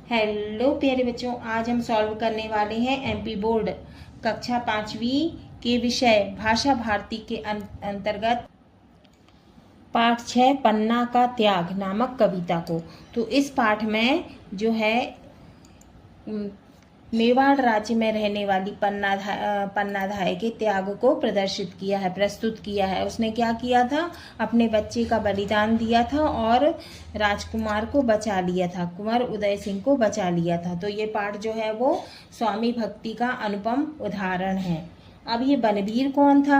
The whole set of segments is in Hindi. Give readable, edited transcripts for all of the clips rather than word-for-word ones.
हेलो प्यारे बच्चों, आज हम सॉल्व करने वाले हैं एमपी बोर्ड कक्षा 5वीं के विषय भाषा भारती के अंतर्गत पाठ 6 पन्ना का त्याग नामक कविता को। तो इस पाठ में जो है मेवाड़ राज्य में रहने वाली पन्नाधाय के त्याग को प्रदर्शित किया है, प्रस्तुत किया है। उसने क्या किया था, अपने बच्चे का बलिदान दिया था और राजकुमार को बचा लिया था, कुंवर उदय सिंह को बचा लिया था। तो ये पाठ जो है वो स्वामी भक्ति का अनुपम उदाहरण है। अब ये बनवीर कौन था?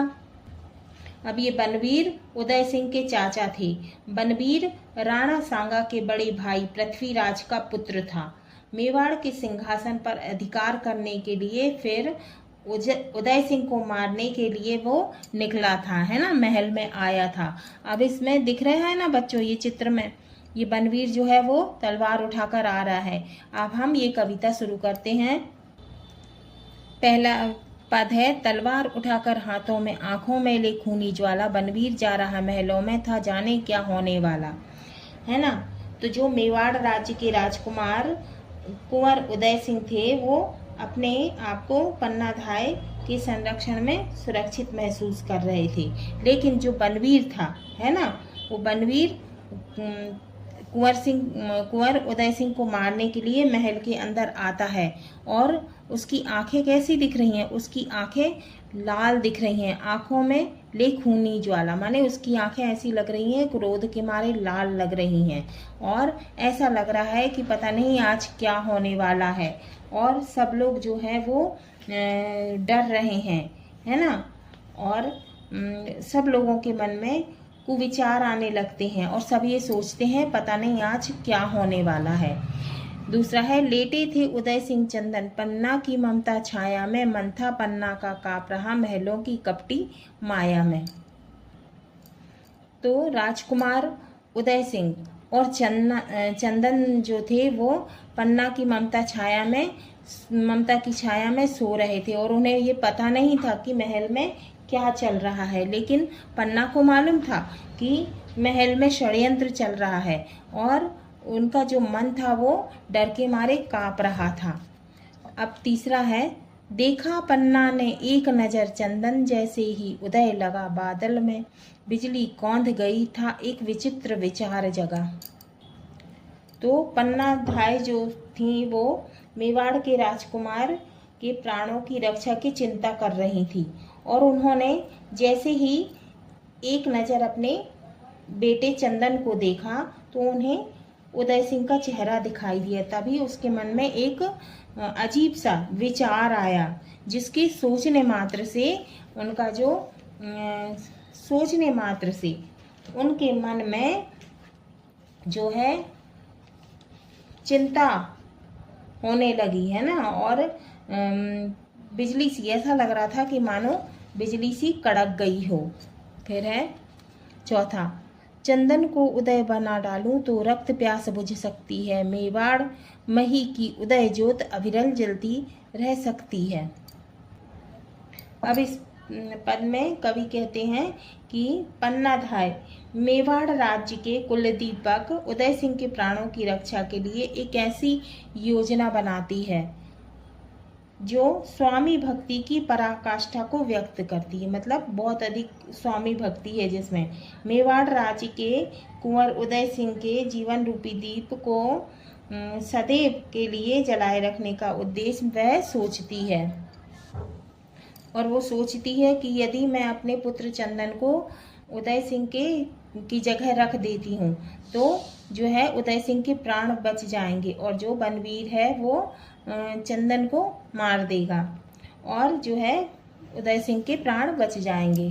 अब ये बनवीर उदय सिंह के चाचा थे। बनवीर राणा सांगा के बड़े भाई पृथ्वीराज का पुत्र था। मेवाड़ के सिंहासन पर अधिकार करने के लिए फिर उदय सिंह को मारने के लिए वो निकला था, है ना, महल में आया था। अब इसमें दिख रहा है ना बच्चों, ये चित्र में ये बनवीर जो है वो तलवार उठाकर आ रहा है। अब हम ये कविता शुरू करते हैं। पहला पद है, तलवार उठाकर हाथों में आंखों में ले खूनी ज्वाला, बनवीर जा रहा महलों में था जाने क्या होने वाला, है ना। तो जो मेवाड़ राज्य के राजकुमार कुंवर उदय सिंह थे वो अपने आप को पन्नाधाय के संरक्षण में सुरक्षित महसूस कर रहे थे। लेकिन जो बनवीर था, है ना, वो बनवीर कुंवर उदय सिंह को मारने के लिए महल के अंदर आता है और उसकी आंखें कैसी दिख रही हैं? उसकी आंखें लाल दिख रही हैं, आंखों में ले खूनी ज्वाला, माने उसकी आंखें ऐसी लग रही हैं, क्रोध के मारे लाल लग रही हैं और ऐसा लग रहा है कि पता नहीं आज क्या होने वाला है। और सब लोग जो है वो डर रहे हैं, है ना। और सब लोगों के मन में कुविचार आने लगते हैं और सब ये सोचते हैं पता नहीं आज क्या होने वाला है। दूसरा है, लेटे थे उदय सिंह चंदन पन्ना की ममता छाया में, मन था पन्ना का काप रहा महलों की कपटी माया में। तो राजकुमार उदय सिंह और चंदन जो थे वो पन्ना की ममता की छाया में सो रहे थे और उन्हें ये पता नहीं था कि महल में क्या चल रहा है। लेकिन पन्ना को मालूम था कि महल में षड्यंत्र चल रहा है और उनका जो मन था वो डर के मारे कांप रहा था। अब तीसरा है, देखा पन्ना ने एक नजर चंदन जैसे ही उदय लगा बादल में, बिजली कौंध गई था एक विचित्र विचार जगा। तो पन्नाधाय जो थी वो मेवाड़ के राजकुमार के प्राणों की रक्षा की चिंता कर रही थी और उन्होंने जैसे ही एक नज़र अपने बेटे चंदन को देखा तो उन्हें उदय सिंह का चेहरा दिखाई दिया। तभी उसके मन में एक अजीब सा विचार आया जिसके सोचने मात्र से उनके मन में जो है चिंता होने लगी, है ना। और बिजली सी, ऐसा लग रहा था कि मानो बिजली सी कड़क गई हो। फिर है चौथा, चंदन को उदय बना डालूं तो रक्त प्यास बुझ सकती है, मेवाड़ मही की उदय ज्योत अविरल जलती रह सकती है। अब इस पद में कवि कहते हैं कि पन्नाधाय मेवाड़ राज्य के कुलदीपक उदय सिंह के प्राणों की रक्षा के लिए एक ऐसी योजना बनाती है जो स्वामी भक्ति की पराकाष्ठा को व्यक्त करती है। मतलब बहुत अधिक स्वामी भक्ति है जिसमें मेवाड़ राज्य के कुंवर उदय सिंह के जीवन रूपी दीप को सदैव के लिए जलाए रखने का उद्देश्य वह सोचती है। और वो सोचती है कि यदि मैं अपने पुत्र चंदन को उदय सिंह की जगह रख देती हूँ तो जो है उदय सिंह के प्राण बच जाएंगे और जो बनवीर है वो चंदन को मार देगा और जो है उदय सिंह के प्राण बच जाएंगे।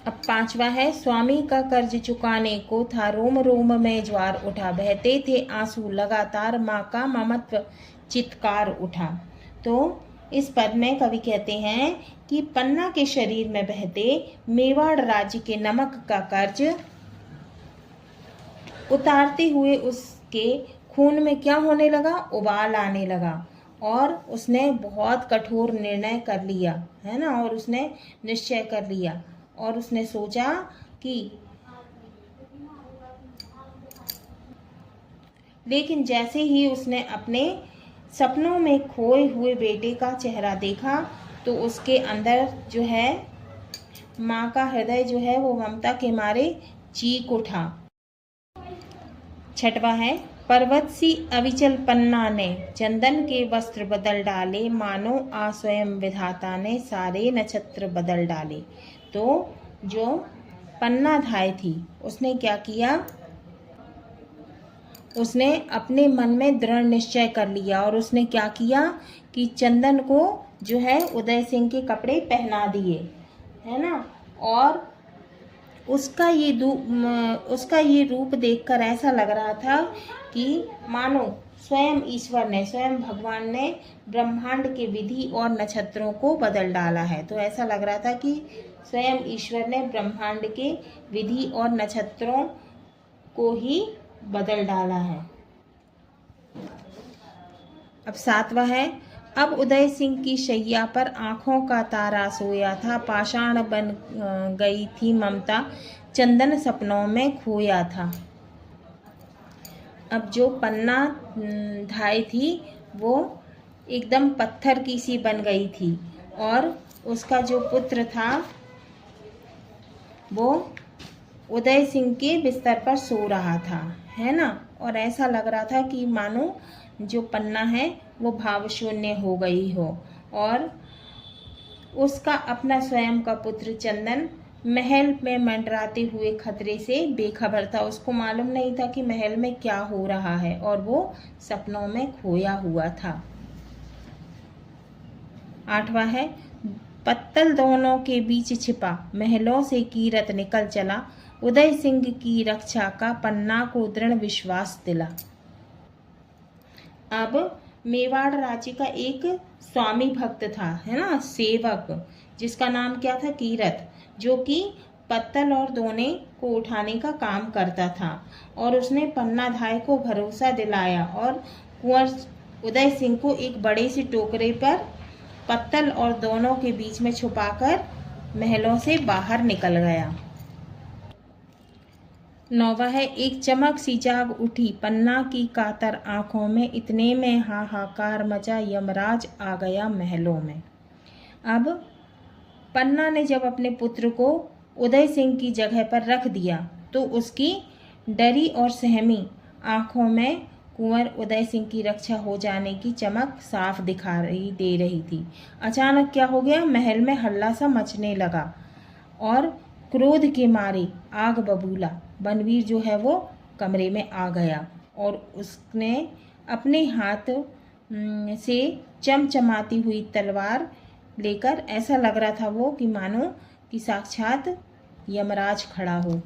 अब पांचवा है, स्वामी का कर्ज चुकाने को था रोम रोम में ज्वार उठा, बहते थे आंसू लगातार माँ का ममत्व चित्कार उठा। तो इस पद में कवि कहते हैं कि पन्ना के शरीर में बहते मेवाड़ राज्य के नमक का कर्ज उतारते हुए उसके खून में क्या होने लगा, उबाल आने लगा और उसने बहुत कठोर निर्णय कर लिया, है ना। और उसने निश्चय कर लिया और उसने सोचा कि लेकिन जैसे ही उसने अपने सपनों में खोए हुए बेटे का चेहरा देखा तो उसके अंदर जो है माँ का हृदय जो है वो ममता के मारे चीख उठा। छठवा है, पर्वत सी अविचल पन्ना ने चंदन के वस्त्र बदल डाले, मानो आ स्वयं विधाता ने सारे नक्षत्र बदल डाले। तो जो पन्ना धाय थी उसने क्या किया, उसने अपने मन में दृढ़ निश्चय कर लिया और उसने क्या किया कि चंदन को जो है उदय सिंह के कपड़े पहना दिए, है ना। और उसका ये रूप देखकर ऐसा लग रहा था कि मानो स्वयं ईश्वर ने, स्वयं भगवान ने ब्रह्मांड के विधि और नक्षत्रों को बदल डाला है। तो ऐसा लग रहा था कि स्वयं ईश्वर ने ब्रह्मांड के विधि और नक्षत्रों को ही बदल डाला है। अब सातवां है, अब उदय सिंह की शैया पर आंखों का तारा सोया था, पाषाण बन गई थी ममता, चंदन सपनों में खोया था। अब जो पन्ना धाय थी वो एकदम पत्थर की सी बन गई थी और उसका जो पुत्र था वो उदय सिंह के बिस्तर पर सो रहा था, है ना। और ऐसा लग रहा था कि मानो जो पन्ना है वो भावशून्य हो गई हो और उसका अपना स्वयं का पुत्र चंदन महल में मंडराते हुए खतरे से बेखबर था। उसको मालूम नहीं था कि महल में क्या हो रहा है और वो सपनों में खोया हुआ था। आठवां है, पत्तल दोनों के बीच छिपा, महलों से कीरत निकल चला, उदय सिंह की रक्षा का पन्ना को दृढ़ विश्वास दिला। अब मेवाड़ राज्य का एक स्वामी भक्त था, है ना, सेवक, जिसका नाम क्या था, कीरत, जो कि पत्तल और दोने को उठाने का काम करता था। और उसने पन्ना धाय को भरोसा दिलाया और कुंवर उदय सिंह को एक बड़े से टोकरे पर पत्तल और दोनों के बीच में छुपाकर महलों से बाहर निकल गया। नौवा है, एक चमक सी जाग उठी पन्ना की कातर आंखों में, इतने में हाहाकार मचा, यमराज आ गया महलों में। अब पन्ना ने जब अपने पुत्र को उदय सिंह की जगह पर रख दिया तो उसकी डरी और सहमी आंखों में कुंवर उदय सिंह की रक्षा हो जाने की चमक साफ दिखाई दे रही थी। अचानक क्या हो गया, महल में हल्ला सा मचने लगा और क्रोध के मारे आग बबूला बनवीर जो है वो कमरे में आ गया और उसने अपने हाथ से चमचमाती हुई तलवार लेकर, ऐसा लग रहा था वो कि मानो कि साक्षात यमराज खड़ा हो।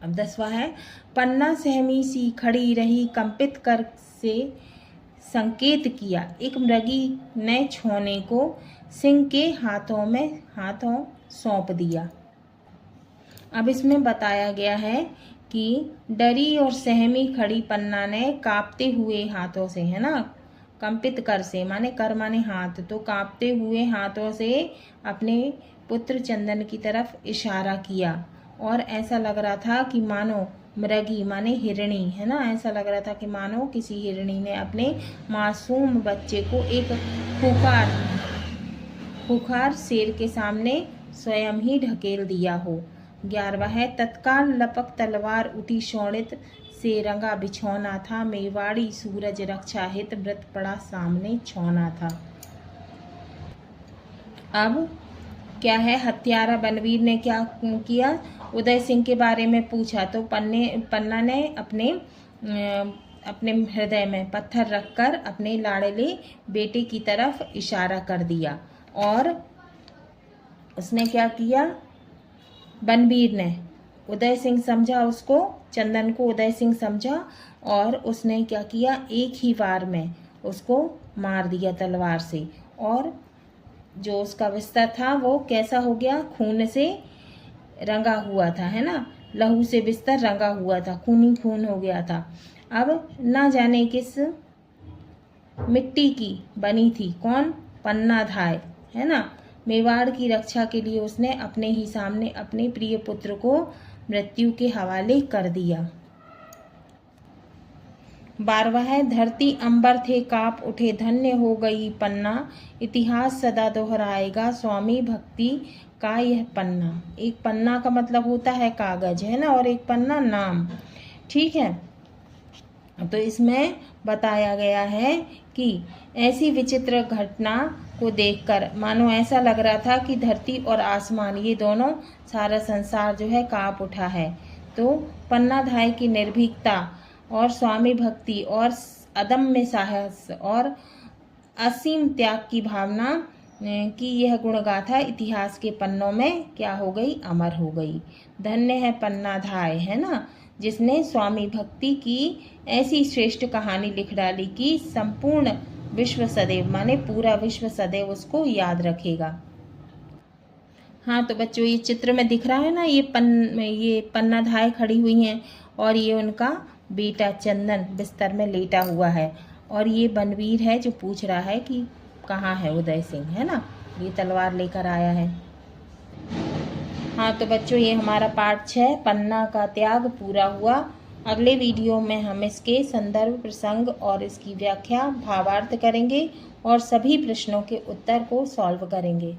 अब 10वां है, पन्ना सहमी सी खड़ी रही, कंपित कर से संकेत किया, एक मृगी ने छोने को सिंह के हाथों सौंप दिया। अब इसमें बताया गया है कि डरी और सहमी खड़ी पन्ना ने कांपते हुए हाथों से, है ना, कंपित कर से माने कर माने हाथ, तो कांपते हुए हाथों से अपने पुत्र चंदन की तरफ इशारा किया और ऐसा लग रहा था कि मानो मृगी माने हिरणी, है ना, ऐसा लग रहा था कि मानो किसी हिरणी ने अपने मासूम बच्चे को एक खुखार शेर के सामने स्वयं ही ढकेल दिया हो। 11वां है, तत्काल लपक तलवार उठी शोणित से रंगा बिछौना था, मेवाड़ी सूरज रक्षा हित मृत पड़ा सामने छौना था। अब क्या है, हत्यारा बनवीर ने क्या किया, उदय सिंह के बारे में पूछा तो पन्ना ने अपने हृदय में पत्थर रखकर अपने लाडले बेटे की तरफ इशारा कर दिया और उसने क्या किया, बनवीर ने उदय सिंह समझा उसको, चंदन को उदय सिंह समझा और उसने क्या किया, एक ही बार में उसको मार दिया तलवार से और जो उसका बिस्तर था वो कैसा हो गया, खून से रंगा हुआ था, है ना, लहू से बिस्तर रंगा हुआ था, खूनी खून हो गया था। अब ना जाने किस मिट्टी की बनी थी, कौन, पन्ना धाय, है ना, मेवाड़ की रक्षा के लिए उसने अपने ही सामने अपने प्रिय पुत्र को मृत्यु के हवाले कर दिया। 12वां है, धरती अंबर थे काप उठे धन्य हो गई पन्ना, इतिहास सदा दोहराएगा स्वामी भक्ति का यह पन्ना। एक पन्ना का मतलब होता है कागज, है ना, और एक पन्ना नाम। ठीक है, तो इसमें बताया गया है कि ऐसी विचित्र घटना को देखकर मानो ऐसा लग रहा था कि धरती और आसमान ये दोनों, सारा संसार जो है कांप उठा है। तो पन्नाधाय की निर्भीकता और स्वामी भक्ति और अदम्य साहस और असीम त्याग की भावना की यह गुणगाथा इतिहास के पन्नों में क्या हो गई, अमर हो गई। धन्य है पन्नाधाय, है ना, जिसने स्वामी भक्ति की ऐसी श्रेष्ठ कहानी लिख डाली कि संपूर्ण विश्व सदैव, माने पूरा विश्व सदैव उसको याद रखेगा। हाँ तो बच्चों, ये चित्र में दिख रहा है ना, ये पन्नाधाय खड़ी हुई हैं और ये उनका बेटा चंदन बिस्तर में लेटा हुआ है, और ये बनवीर है जो पूछ रहा है कि कहाँ है उदय सिंह, है ना, ये तलवार लेकर आया है। हाँ तो बच्चों, ये हमारा पाठ 6 पन्ना का त्याग पूरा हुआ। अगले वीडियो में हम इसके संदर्भ, प्रसंग और इसकी व्याख्या, भावार्थ करेंगे और सभी प्रश्नों के उत्तर को सॉल्व करेंगे।